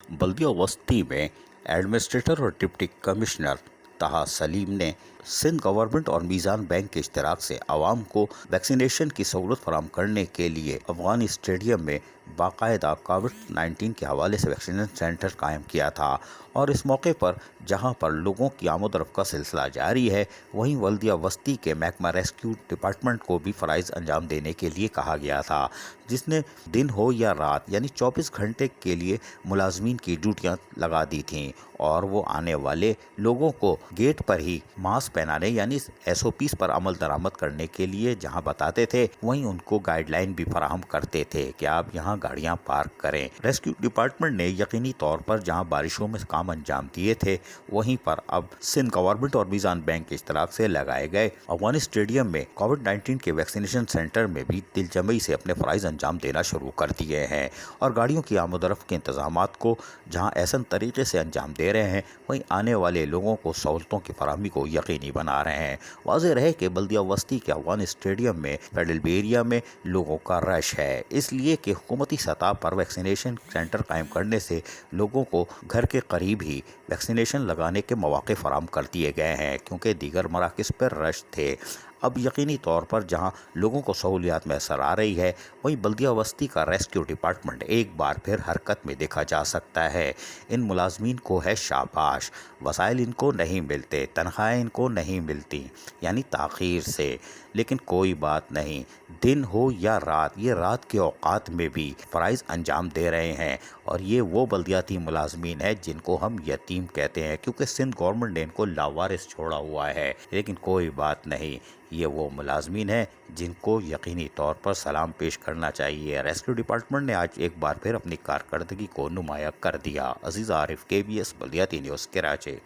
बल्दिया वस्ती में एडमिनिस्ट्रेटर और डिप्टी कमिश्नर ताहा सलीम ने सिंध गवर्नमेंट और मीज़ान बैंक के इश्तराक से आवाम को वैक्सीनेशन की सहूलत फराहम करने के लिए अफगान स्टेडियम में बाकायदा कोविड-19 के हवाले से वैक्सीनेशन सेंटर कायम किया था। और इस मौके पर जहां पर लोगों की आमद-ओ-रफ्त का सिलसिला जारी है, वहीं बल्दिया वस्ती के महकमा रेस्क्यू डिपार्टमेंट को भी फ़राइज़ अंजाम देने के लिए कहा गया था, जिसने दिन हो या रात यानी 24 घंटे के लिए मुलाजमीन की ड्यूटियां लगा दी थीं और वो आने वाले लोगों को गेट पर ही मास्क पहनाने यानी SOPs पर अमल दरामद करने के लिए जहां बताते थे, वहीं उनको गाइडलाइन भी फराहम करते थे कि आप यहां गाड़ियां पार्क करें। रेस्क्यू डिपार्टमेंट ने यकीनी तौर पर जहां बारिशों में काम अंजाम दिए थे, वहीं पर अब सिंध गवर्नमेंट और मीज़ान बैंक के इश्तराक से लगाए गए अफगान स्टेडियम में कोविड-19 के वैक्सीनेशन सेंटर में भी दिलजमई से अपने फ़राइज़ अंजाम देना शुरू कर दिए हैं और गाड़ियों की आमद-ओ-रफ्त के इंतजामात को जहां ऐसा तरीके से अंजाम दे रहे हैं, वहीं आने वाले लोगों को सहूलतों की फराहमी को यकीनी बना रहे हैं। वाज़ेह रहे कि बल्दिया वस्ती के अफगान स्टेडियम में फेडरल एरिया में लोगों का रश है, इसलिए कि हुकूमती सतह पर वैक्सीनेशन सेंटर कायम करने से लोगों को घर के करीब ही वैक्सीनेशन लगाने के मौके फराहम कर दिए गए हैं, क्योंकि दीगर मराकज़ पर रश थे। अब यकीनी तौर पर जहां लोगों को सहूलियात मैसर आ रही है, वहीं बल्दिया वस्ती का रेस्क्यू डिपार्टमेंट एक बार फिर हरकत में देखा जा सकता है। इन मुलाजमीन को है शाबाश, वसाइल इनको नहीं मिलते, तनख्वाहें इनको नहीं मिलती यानी ताख़ीर से, लेकिन कोई बात नहीं, दिन हो या रात, ये रात के औकात में भी फ़राइज़ अंजाम दे रहे हैं। और ये वो बल्दियाती मुलाजमीन है जिनको हम यतीम कहते हैं, क्योंकि सिंध गवर्नमेंट ने इनको लावारिस छोड़ा हुआ है। लेकिन कोई बात नहीं, ये वो मुलाजमीन है जिनको यकीनी तौर पर सलाम पेश करना चाहिए। रेस्क्यू डिपार्टमेंट ने आज एक बार फिर अपनी कारकर्दगी को नुमाया कर दिया। अजीज़ आरिफ, KBS बल्दियाती न्यूज़, कराची।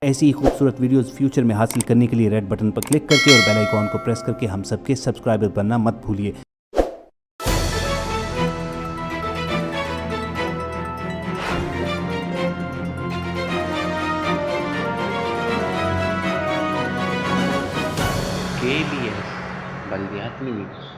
ऐसी ही खूबसूरत वीडियोस फ्यूचर में हासिल करने के लिए रेड बटन पर क्लिक करके और बेल आइकॉन को प्रेस करके हम सबके सब्सक्राइबर बनना मत भूलिए। KBS बल्दियाती न्यूज़।